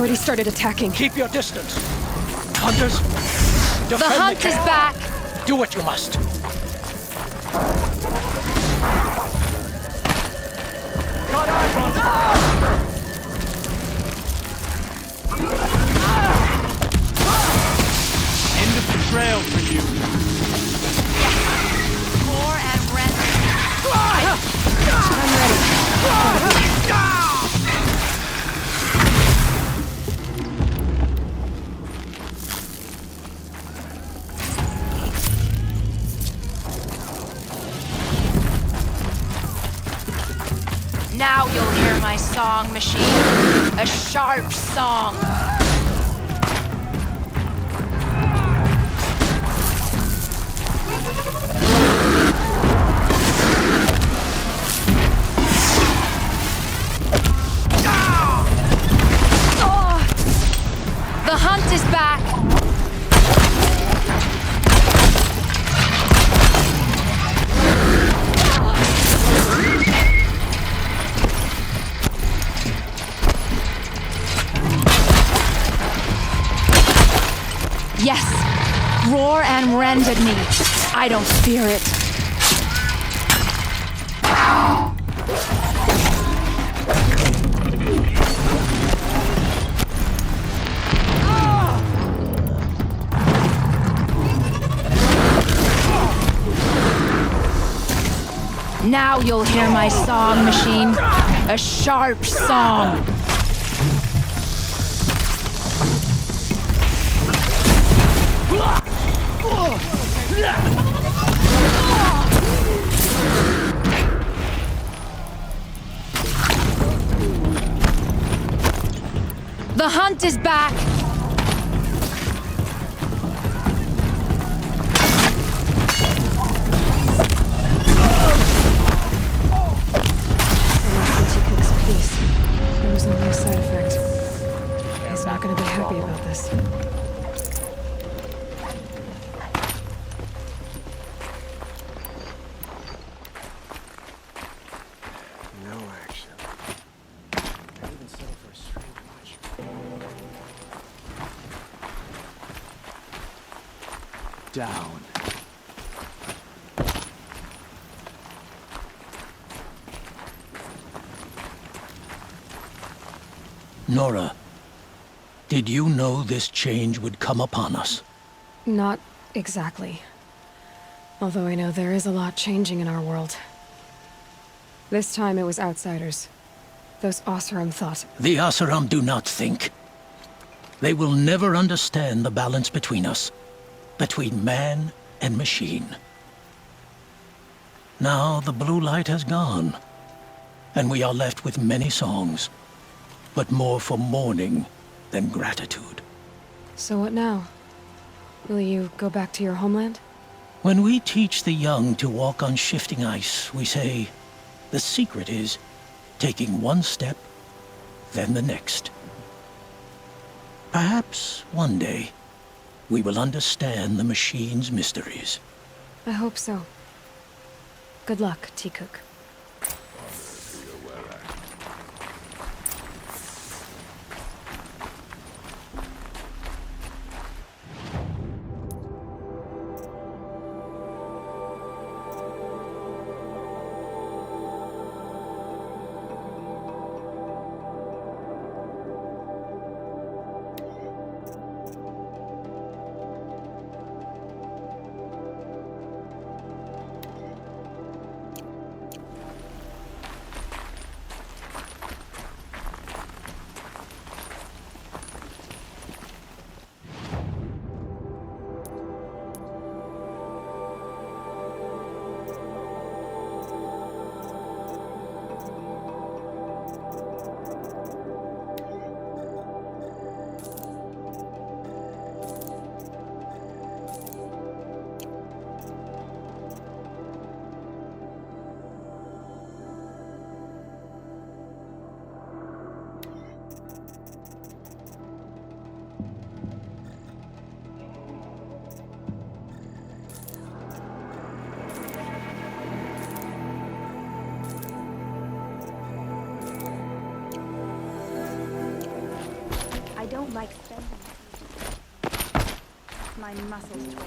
already started attacking. Keep your distance. Hunters, The defend hunt is camp. back! Do what you must. End of the trail for you. Roar and rend. I'm ready. Now you'll hear my song machine. A sharp song. The hunt is back. Yes, roar and rend at me. I don't fear it. Now you'll hear my song machine. A sharp song. The hunt is back! Cook's piece. There was no new side effect. He's not gonna be happy about this. No action. I even settle for a straight watch. Down. Nora, did you know this change would come upon us? Not exactly. Although I know there is a lot changing in our world. This time it was outsiders. Those Oseram thought. The Oseram do not think. They will never understand the balance between us, between man and machine. Now the blue light has gone, and we are left with many songs, but more for mourning than gratitude. So what now? Will you go back to your homeland? When we teach the young to walk on shifting ice, we say, the secret is taking one step, then the next. Perhaps one day, we will understand the machine's mysteries. I hope so. Good luck, T-Cook. I don't like spending. My muscles twitch.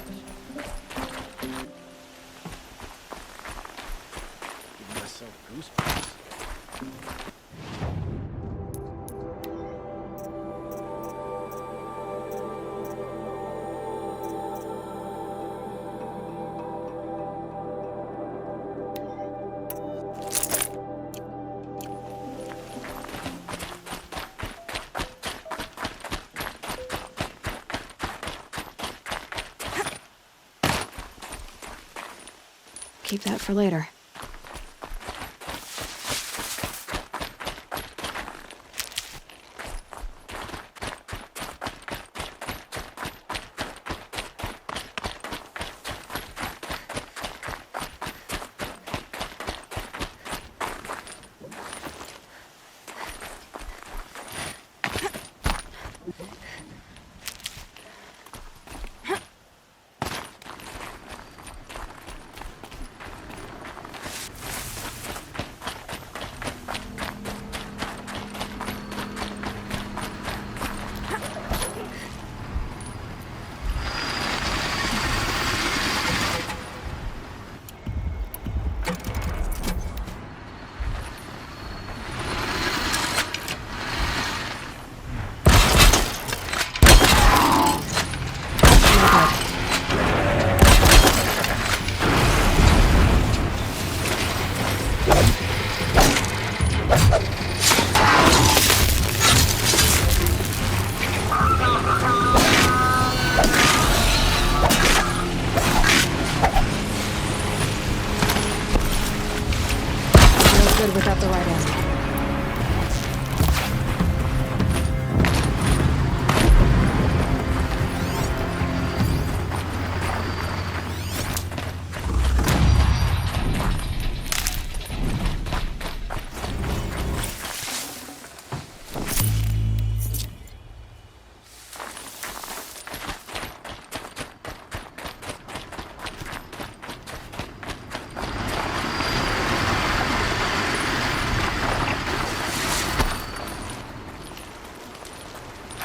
Give myself goosebumps. Keep that for later. Good without the right end.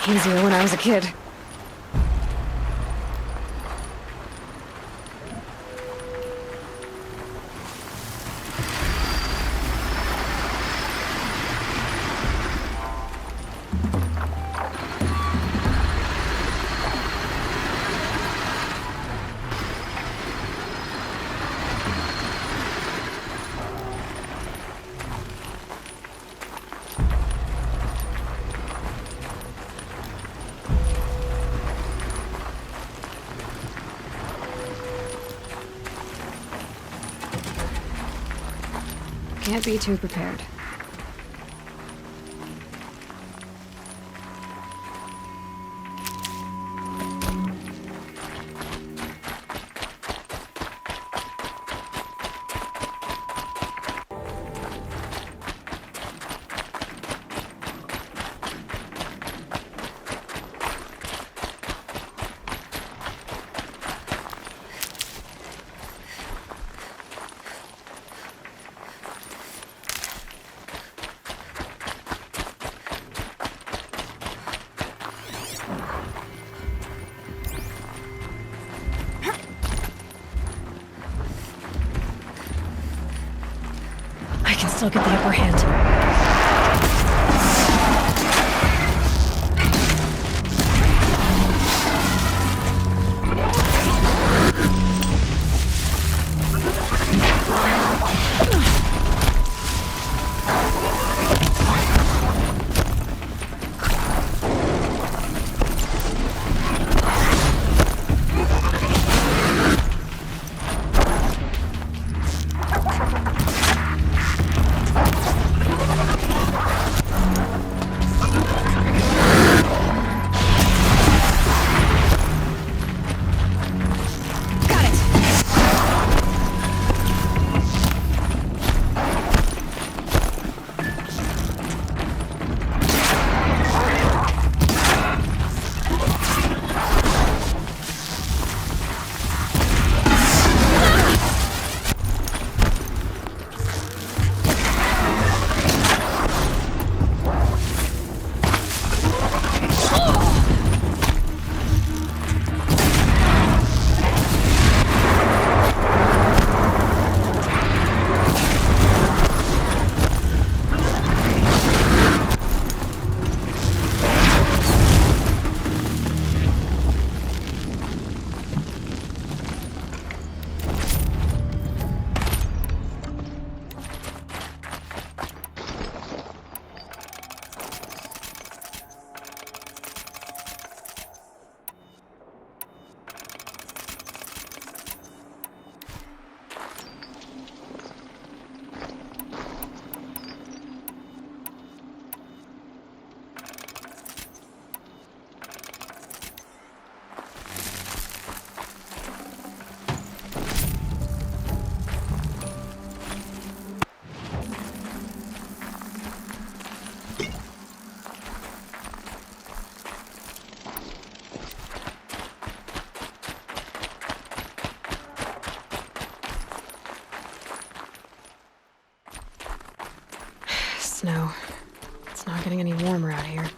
Easier when I was a kid. Can't be too prepared. I can still get the upper hand. snow. It's not getting any warmer out here.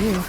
You.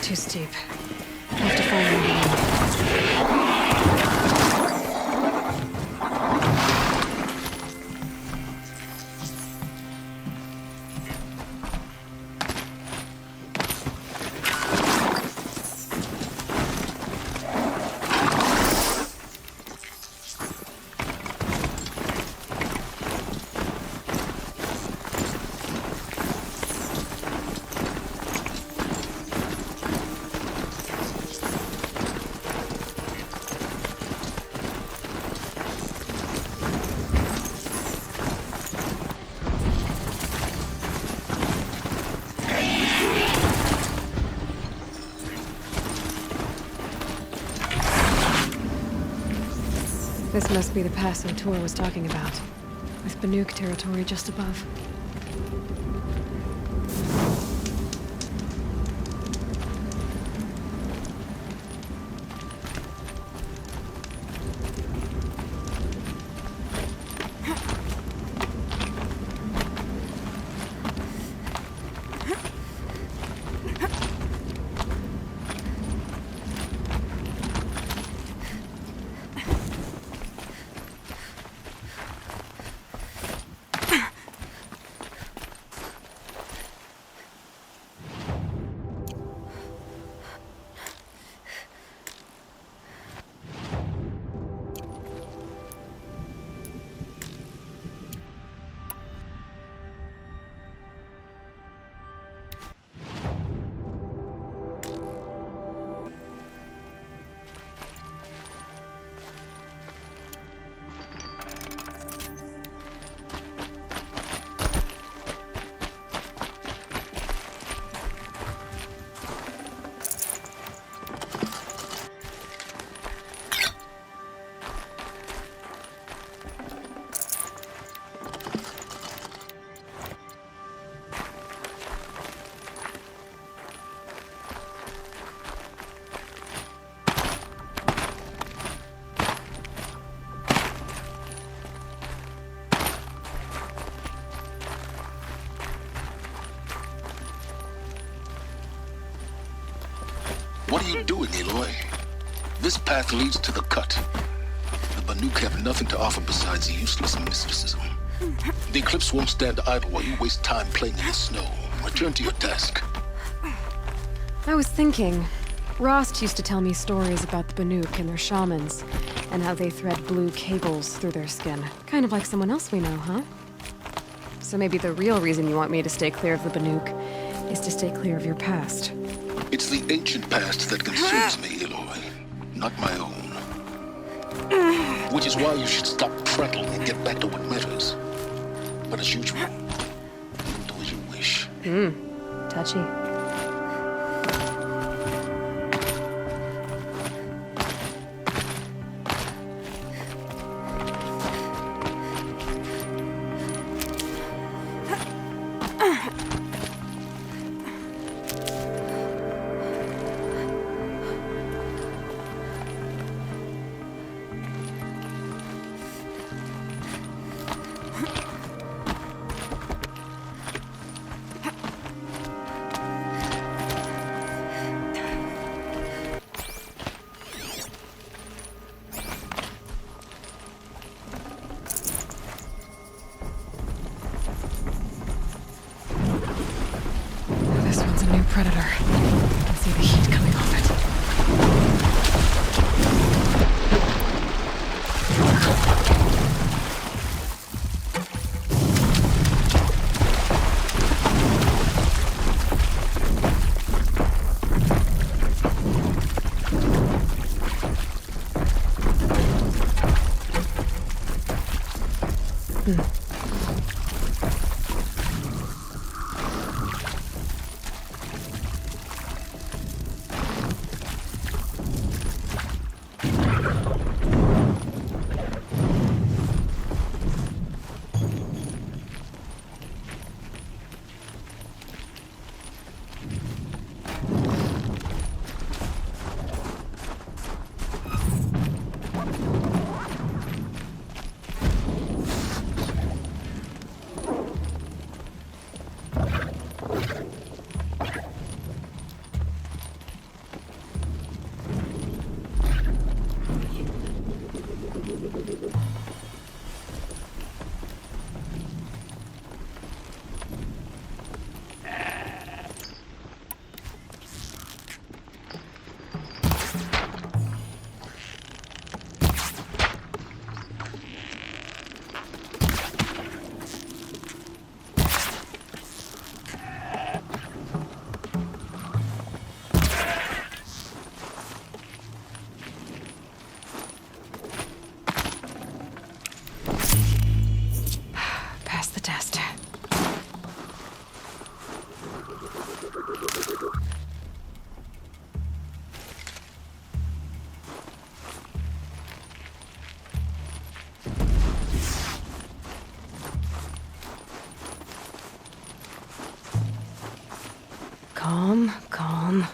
Too steep. I have to find a way. This must be the pass O'Tor was talking about, with Banuk territory just above. What are you doing, Aloy? This path leads to the cut. The Banuk have nothing to offer besides useless mysticism. The Eclipse won't stand idle while you waste time playing in the snow. Return to your task. I was thinking, Rost used to tell me stories about the Banuk and their shamans, and how they thread blue cables through their skin. Kind of like someone else we know, huh? So maybe the real reason you want me to stay clear of the Banuk is to stay clear of your past. It's the ancient past that concerns me, Aloy, not my own. Which is why you should stop prattling and get back to what matters. But as usual, do as you wish. Touchy. Predator. I can see the heat coming off it. Calm, calm.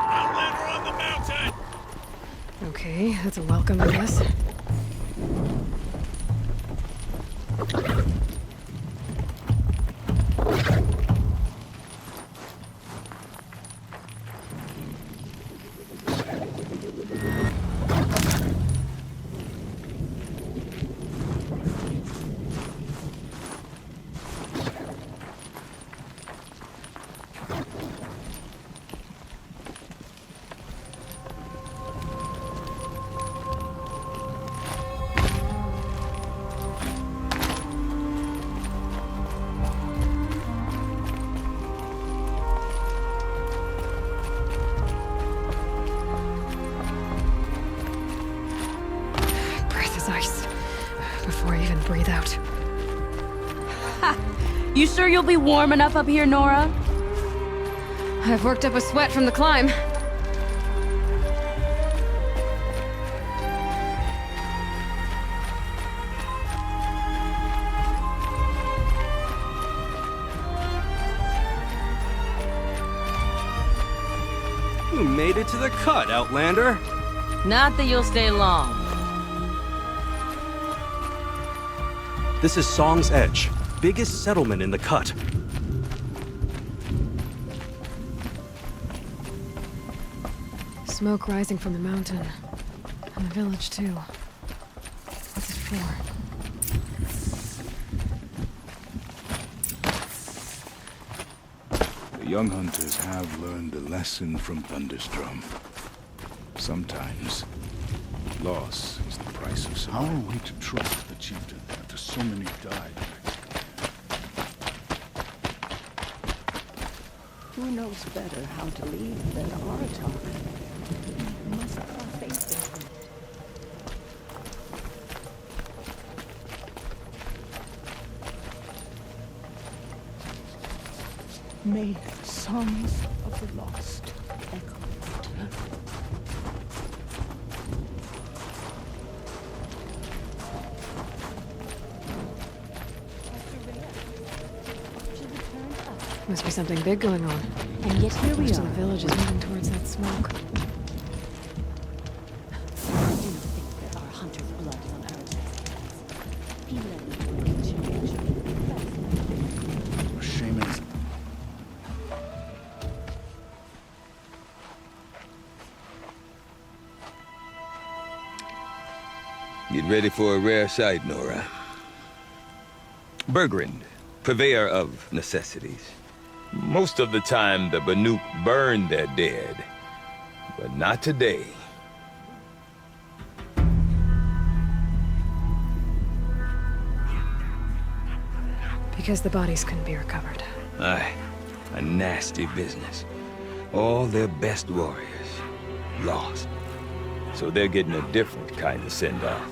Outlander on the mountain! Okay, that's a welcome, I guess. Ice. Before I even breathe out. You sure you'll be warm enough up here, Nora? I've worked up a sweat from the climb. You made it to the cut, Outlander. Not that you'll stay long. This is Song's Edge, biggest settlement in the cut. Smoke rising from the mountain. And the village, too. What's it for? The young hunters have learned a lesson from Thunderstrom. Sometimes, loss is the price of How survival. are we to trust the chieftain after so many died? Who knows better how to lead than Orator? We must put our faith in him. May the songs of the lost echo eternally. Must be something big going on. And yet here we Most are. of the village is moving towards that smoke. I do think that our hunter's blood is on our hands. He led me to an ancient ritual. Shamans. Get ready for a rare sight, Nora. Bergrand, purveyor of necessities. Most of the time, the Banuk burn their dead. But not today. Because the bodies couldn't be recovered. Aye, a nasty business. All their best warriors lost. So they're getting a different kind of send-off.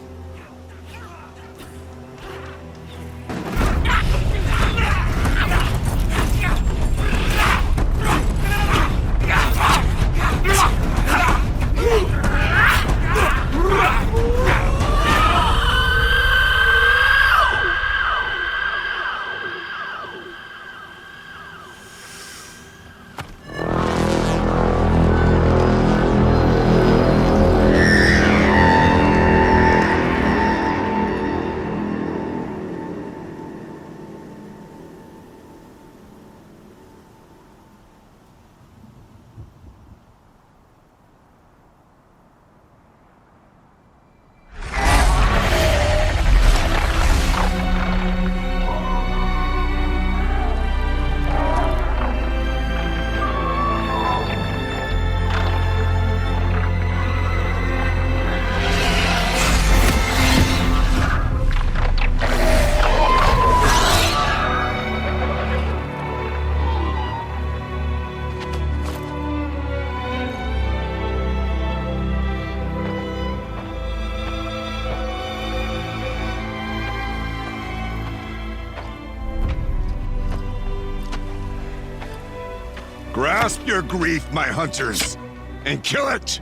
Grasp your grief, my hunters, and kill it!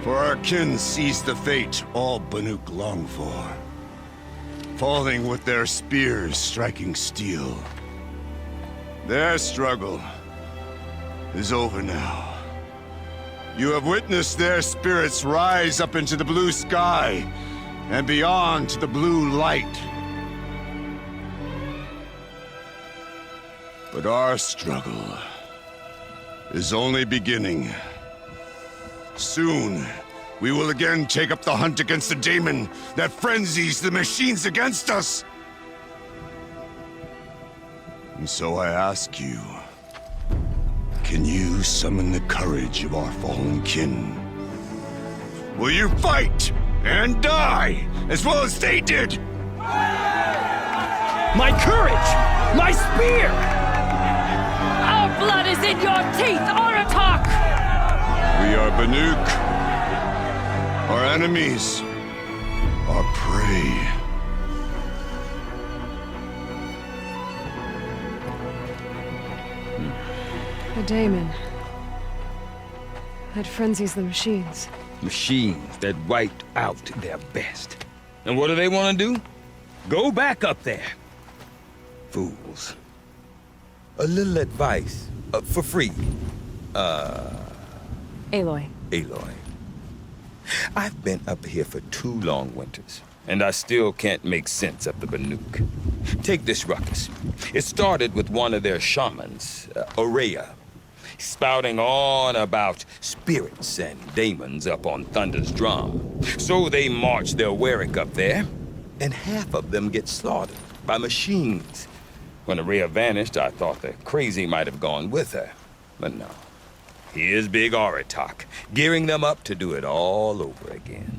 For our kin sees the fate all Banuk long for. Falling with their spears striking steel. Their struggle is over now. You have witnessed their spirits rise up into the blue sky and beyond to the blue light. But our struggle is only beginning. Soon, we will again take up the hunt against the daemon that frenzies the machines against us. And so I ask you, can you summon the courage of our fallen kin? Will you fight and die as well as they did? My courage! My spear! Our blood is in your teeth, Oratok! We are Banuk. Our enemies are prey. A daemon. That frenzies the machines. Machines that wiped out their best. And what do they want to do? Go back up there. Fools. A little advice, for free. Aloy. Aloy. I've been up here for 2 long winters, and I still can't make sense of the Banuk. Take this ruckus. It started with one of their shamans, Oseram, spouting on about spirits and daemons up on Thunder's drum. So they march their Wyrick up there, and half of them get slaughtered by machines. When Oseram vanished, I thought the crazy might have gone with her, but no. Here's Big Oratok, gearing them up to do it all over again.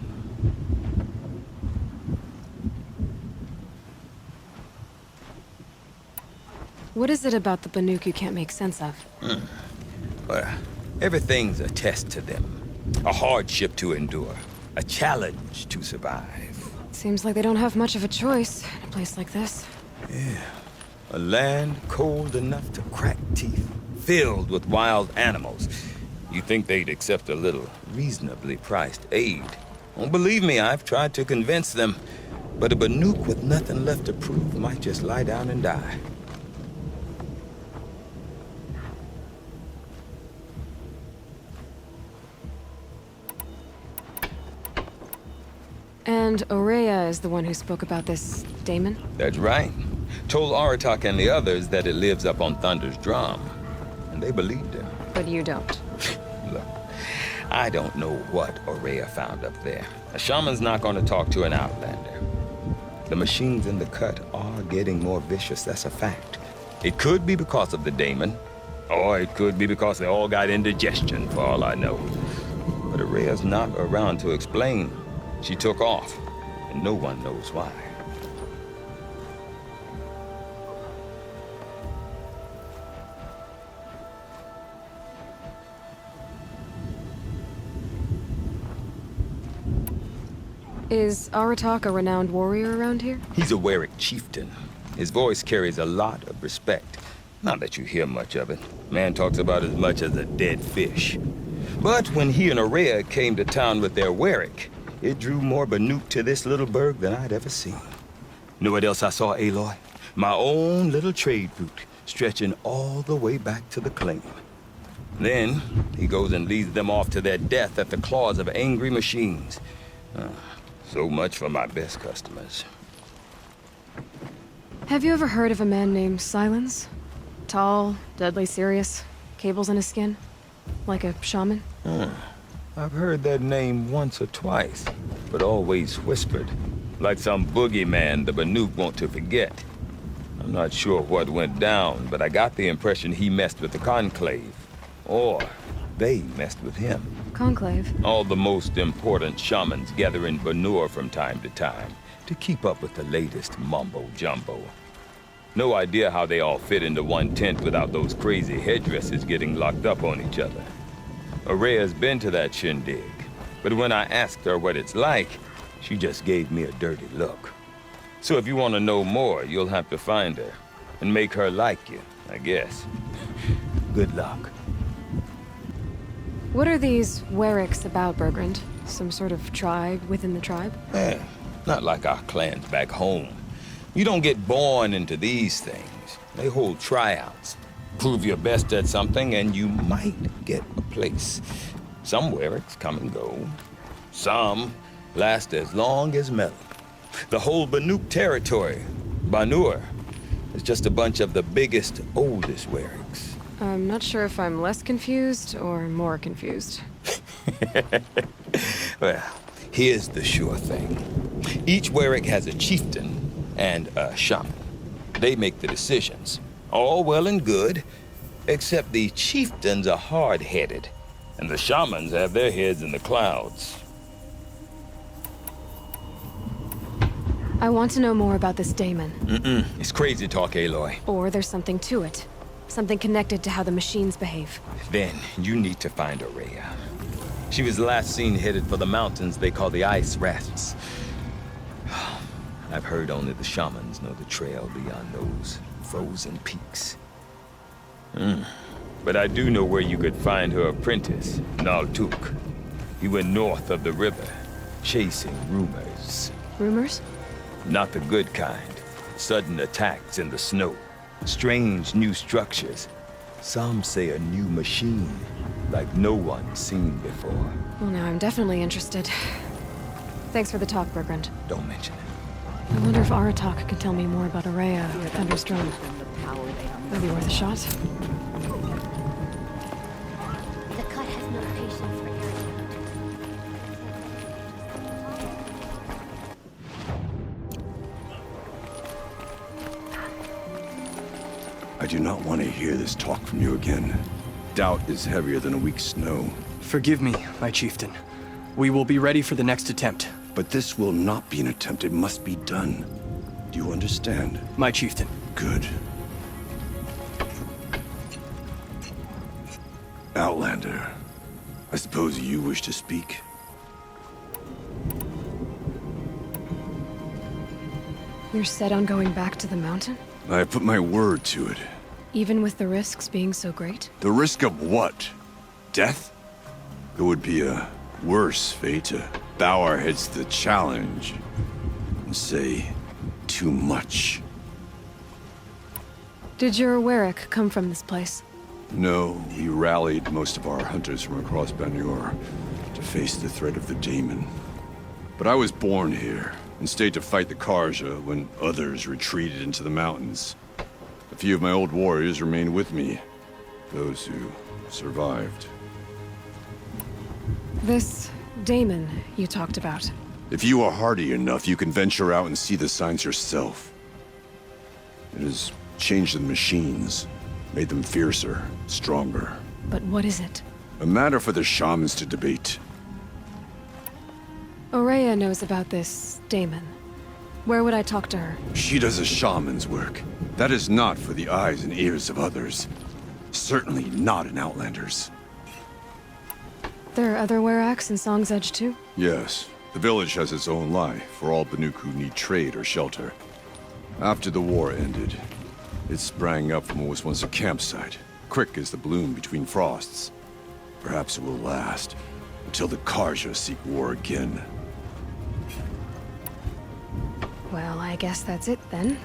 What is it about the Banuk you can't make sense of? Well, everything's a test to them. A hardship to endure. A challenge to survive. Seems like they don't have much of a choice in a place like this. Yeah. A land cold enough to crack teeth, filled with wild animals. You think they'd accept a little reasonably priced aid. Well, believe me, I've tried to convince them. But a Banuk with nothing left to prove might just lie down and die. And Aurea is the one who spoke about this daemon? That's right. Told Oratok and the others that it lives up on Thunder's drum. And they believed him. But you don't. Look, I don't know what Aurea found up there. A shaman's not going to talk to an outlander. The machines in the cut are getting more vicious, that's a fact. It could be because of the daemon, or it could be because they all got indigestion, for all I know. But Aurea's not around to explain. She took off, and no one knows why. Is Aratak a renowned warrior around here? He's a Wyrick chieftain. His voice carries a lot of respect. Not that you hear much of it. Man talks about as much as a dead fish. But when he and Aurea came to town with their Wyrick, it drew more Banuk to this little burg than I'd ever seen. Know what else I saw, Aloy? My own little trade route, stretching all the way back to the claim. Then, he goes and leads them off to their death at the claws of angry machines. So much for my best customers. Have you ever heard of a man named Silence? Tall, deadly serious, cables in his skin? Like a shaman? I've heard that name once or twice, but always whispered. Like some boogeyman the Banuk want to forget. I'm not sure what went down, but I got the impression he messed with the Conclave. Or they messed with him. Conclave? All the most important shamans gather in Banur from time to time to keep up with the latest mumbo-jumbo. No idea how they all fit into one tent without those crazy headdresses getting locked up on each other. Aurea's been to that shindig, but when I asked her what it's like, she just gave me a dirty look. So if you want to know more, you'll have to find her and make her like you, I guess. Good luck. What are these Wyricks about, Bergrand? Some sort of tribe within the tribe? Eh, not like our clans back home. You don't get born into these things. They hold tryouts. Prove your best at something and you might get a place. Somewhere it's come and go. Some last as long as metal. The whole Banuk territory, Banur, is just a bunch of the biggest, oldest Wericks. I'm not sure if I'm less confused or more confused. Well, here's the sure thing. Each Werick has a chieftain and a shaman. They make the decisions. All well and good, except the chieftains are hard-headed, and the shamans have their heads in the clouds. I want to know more about this daemon. It's crazy talk, Aloy. Or there's something to it. Something connected to how the machines behave. Then you need to find Aurea. She was last seen headed for the mountains they call the Ice Rats. I've heard only the shamans know the trail beyond those frozen peaks. But I do know where you could find her apprentice, Naltuk. He went north of the river, chasing rumors. Rumors? Not the good kind. Sudden attacks in the snow. Strange new structures. Some say a new machine, like no one's seen before. Well, now I'm definitely interested. Thanks for the talk, Bergrand. Don't mention it. I wonder if Aratak can tell me more about Aurea, Thunderstone. Maybe worth a shot. The cut has no patience for irritation. I do not want to hear this talk from you again. Doubt is heavier than a week's snow. Forgive me, my chieftain. We will be ready for the next attempt. But this will not be an attempt. It must be done. Do you understand? My chieftain. Good. Outlander, I suppose you wish to speak? You're set on going back to the mountain? I have put my word to it. Even with the risks being so great? The risk of what? Death? It would be a worse fate to bow our heads to the challenge and say too much. Did your Werick come from this place? No, we rallied most of our hunters from across Banur to face the threat of the daemon. But I was born here and stayed to fight the Carja when others retreated into the mountains. A few of my old warriors remained with me, those who survived. This daemon you talked about. If you are hardy enough, you can venture out and see the signs yourself. It has changed the machines, made them fiercer, stronger. But what is it? A matter for the shamans to debate. Aurea knows about this daemon. Where would I talk to her? She does a shaman's work. That is not for the eyes and ears of others. Certainly not an Outlander's. There are other Weraks in Song's Edge too? Yes. The village has its own life for all Banuk who need trade or shelter. After the war ended, it sprang up from what was once a campsite, quick as the bloom between frosts. Perhaps it will last until the Carja seek war again. Well, I guess that's it then.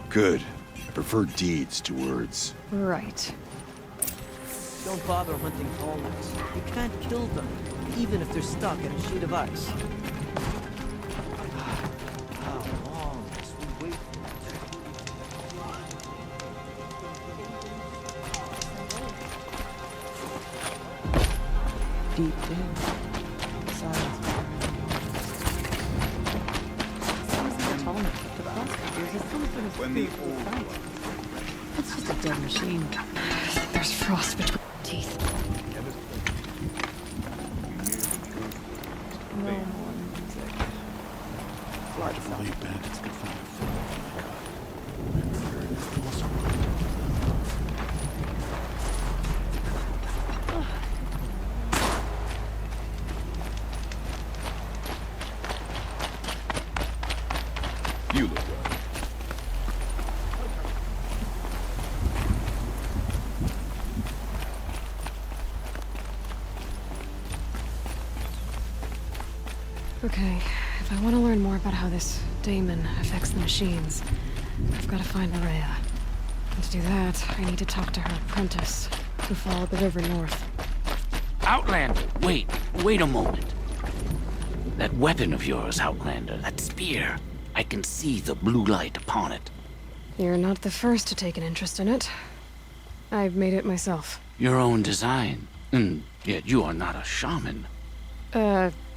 Good. I prefer deeds to words. Right. Don't bother hunting tallnecks. You can't kill them, even if they're stuck in a sheet of ice. How long must we wait for deep down, silence. When the old It's just a dead machine. There's frost between teeth. if only bandits could find a foot You look well. Okay, if I want to learn more about how this daemon affects the machines, I've got to find Maria. And to do that, I need to talk to her apprentice, who followed the river north. Outlander, wait a moment. That weapon of yours, Outlander, that spear. I can see the blue light upon it. You're not the first to take an interest in it. I've made it myself. Your own design. And yet you are not a shaman.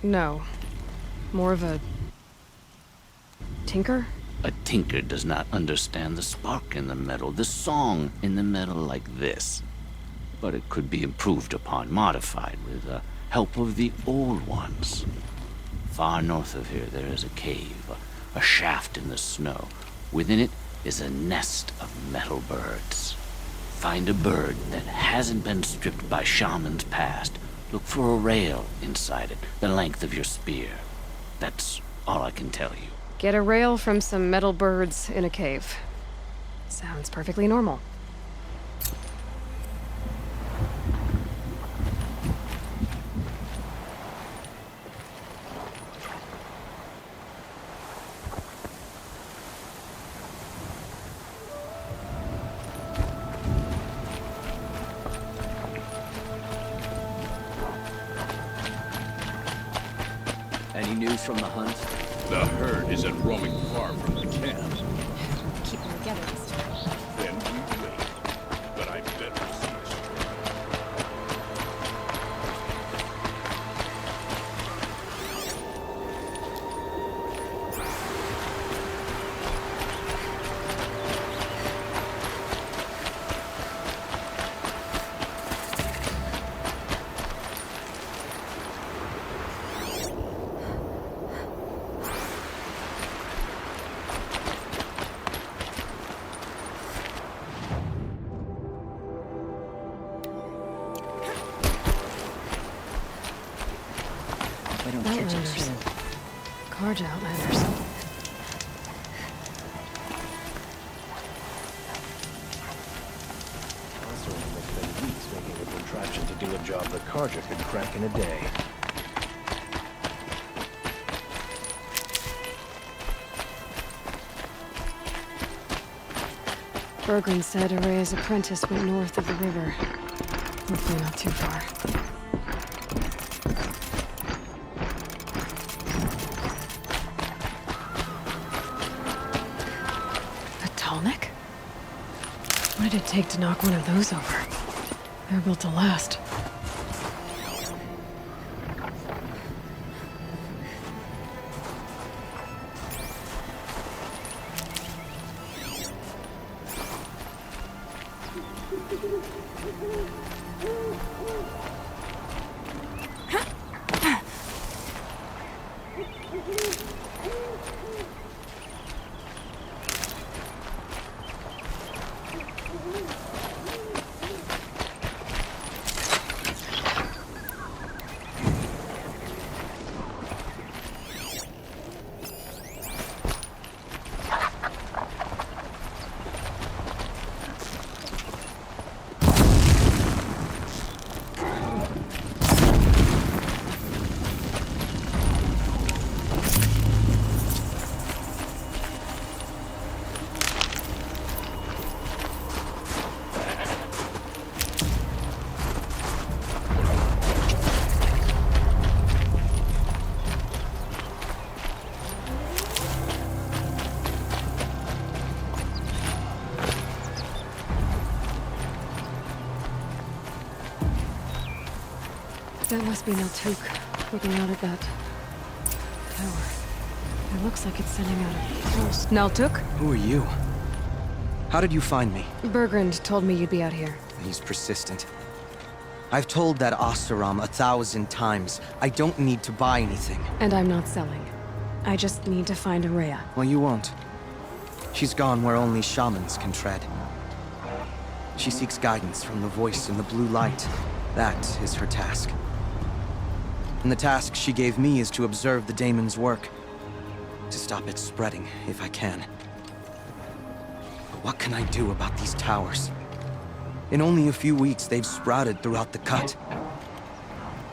No. More of a... tinker? A tinker does not understand the spark in the metal, the song in the metal like this. But it could be improved upon, modified with the help of the old ones. Far north of here there is a cave, a shaft in the snow. Within it is a nest of metal birds. Find a bird that hasn't been stripped by shamans past. Look for a rail inside it, the length of your spear. That's all I can tell you. Get a rail from some metal birds in a cave. Sounds perfectly normal. Any news from the hunt? The herd isn't roaming far from the camp. Keep them together this time. Then we wait. But I better see it. Outlanders. Carja Outlanders. Oseram has spent weeks making a contraption to do a job that Carja could crack in a day. Bergren said Araya's apprentice went north of the river. Hopefully not too far. What did it take to knock one of those over? They're built to last. That must be Naltuk, looking out at that tower. It looks like it's sending out a pulse. Naltuk? Who are you? How did you find me? Bergrand told me you'd be out here. He's persistent. I've told that Oseram 1,000 times. I don't need to buy anything. And I'm not selling. I just need to find Araya. Well, you won't. She's gone where only shamans can tread. She seeks guidance from the voice in the blue light. That is her task. And the task she gave me is to observe the daemon's work. To stop it spreading, if I can. But what can I do about these towers? In only a few weeks, they've sprouted throughout the cut.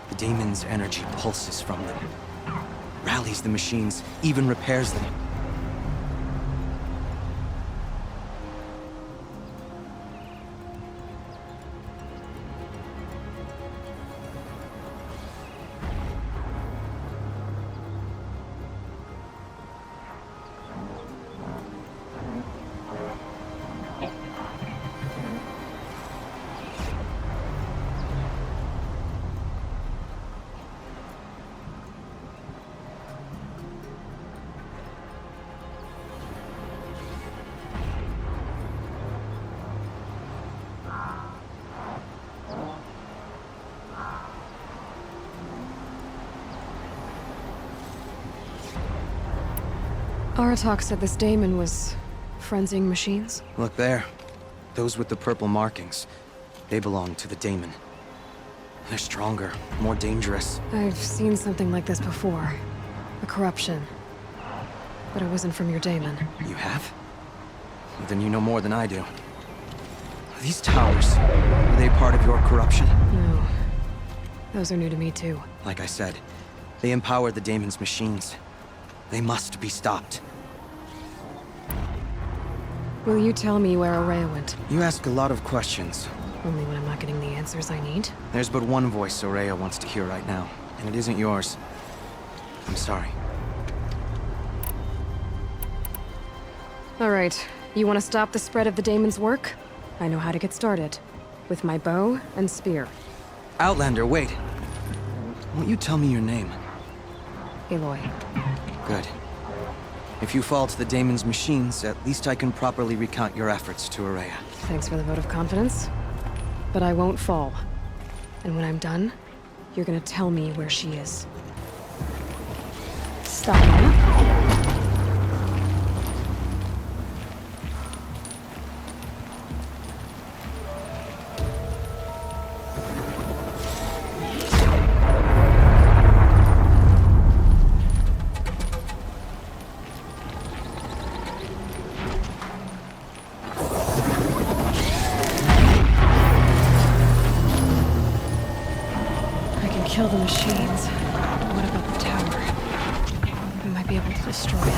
The daemon's energy pulses from them. rallies the machines, even repairs them. Aratok said this daemon was frenzying machines. Look there. Those with the purple markings. They belong to the daemon. They're stronger, more dangerous. I've seen something like this before. A corruption. But it wasn't from your daemon. You have? Well, then you know more than I do. These towers, are they part of your corruption? No. Those are new to me too. Like I said, they empower the daemon's machines. They must be stopped. Will you tell me where Araya went? You ask a lot of questions. Only when I'm not getting the answers I need? There's but one voice Araya wants to hear right now, and it isn't yours. I'm sorry. All right. You want to stop the spread of the daemon's work? I know how to get started. With my bow and spear. Outlander, wait. Won't you tell me your name? Aloy. Good. If you fall to the daemon's machines, at least I can properly recount your efforts to Araya. Thanks for the vote of confidence. But I won't fall. And when I'm done, you're gonna tell me where she is. Stop now. Kill the machines. What about the tower? We might be able to destroy it.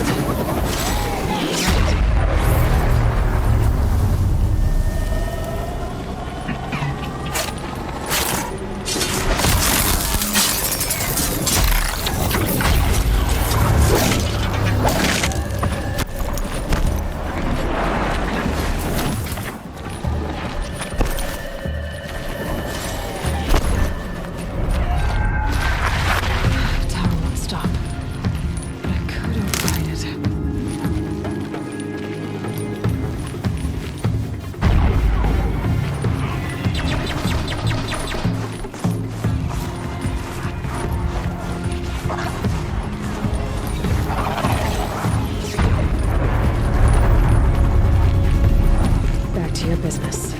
Business.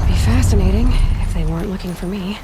Be fascinating if they weren't looking for me.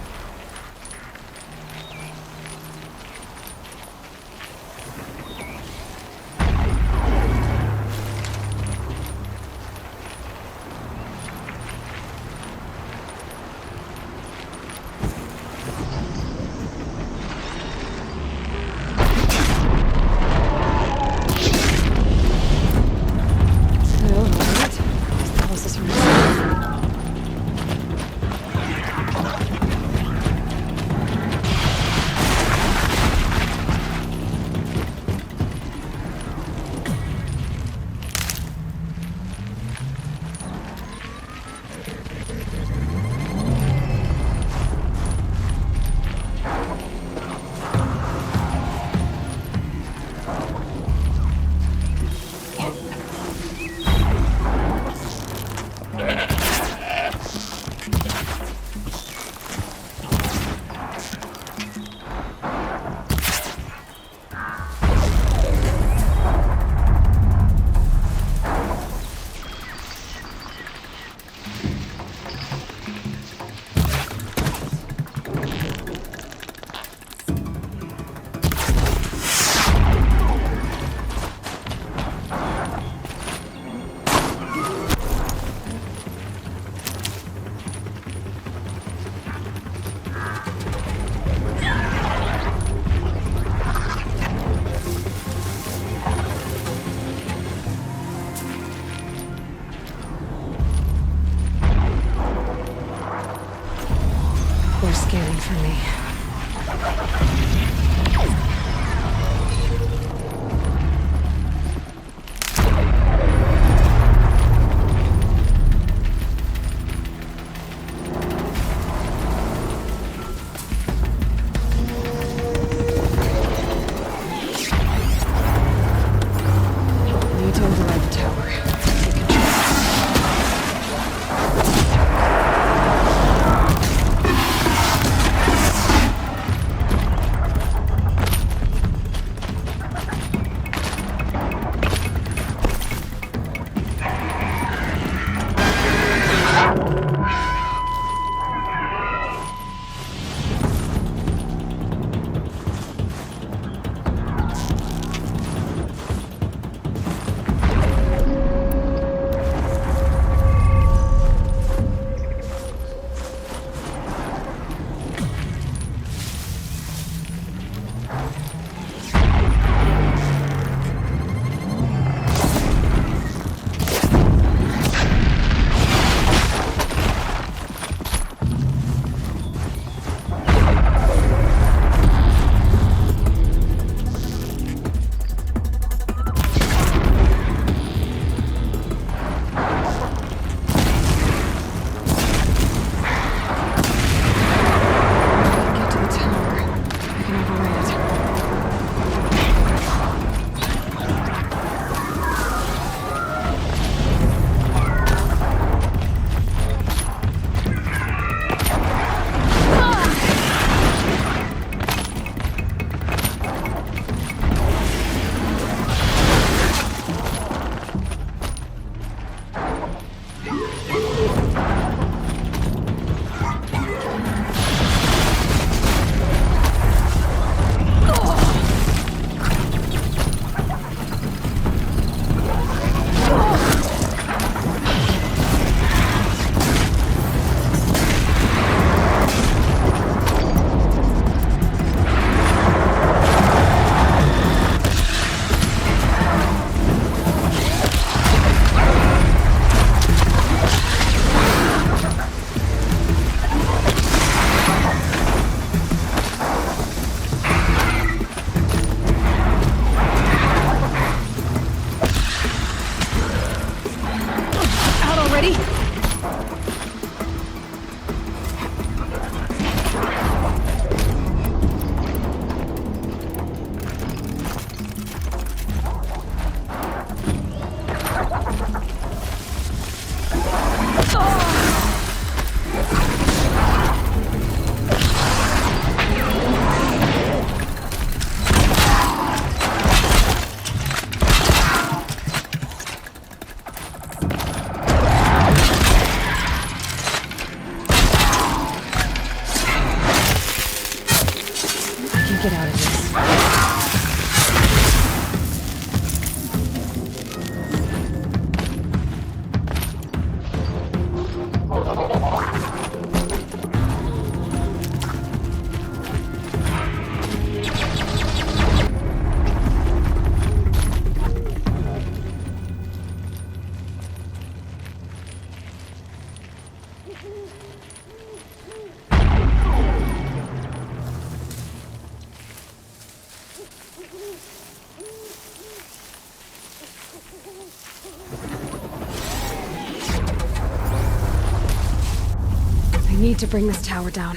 for me. Need to override the tower. Take control. Get out of this. I need to bring this tower down.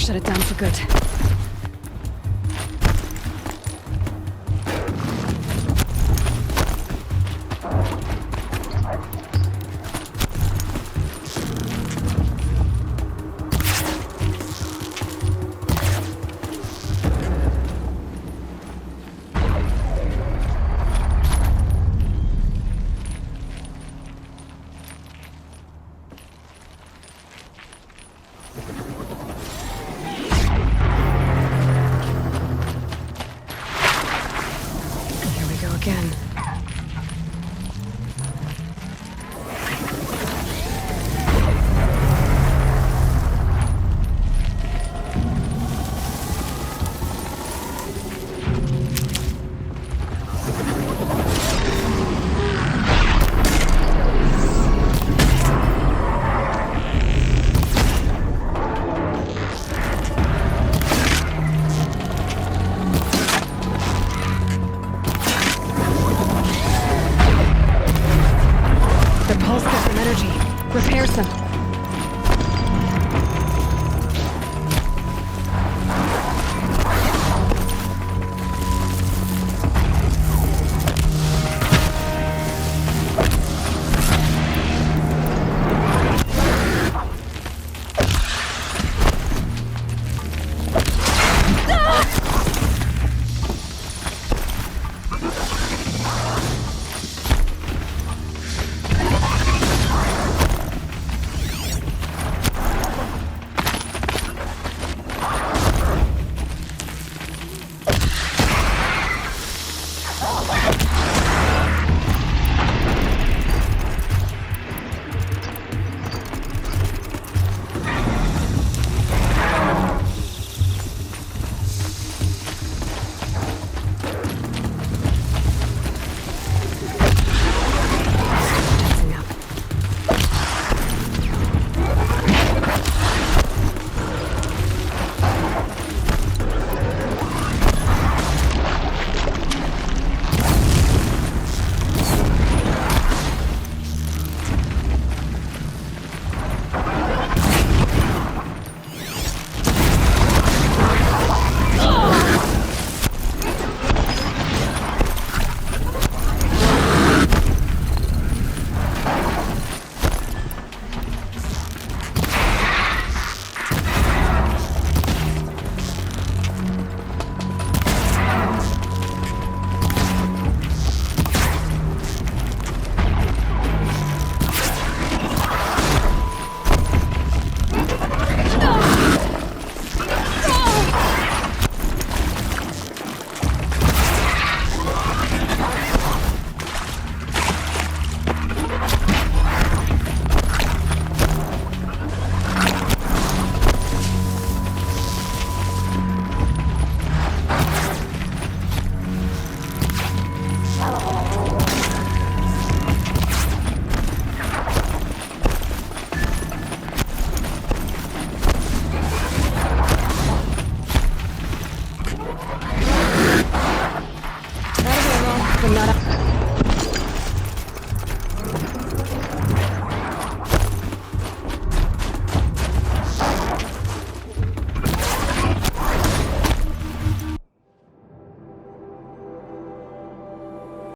shut it down for good. Again. Repair some.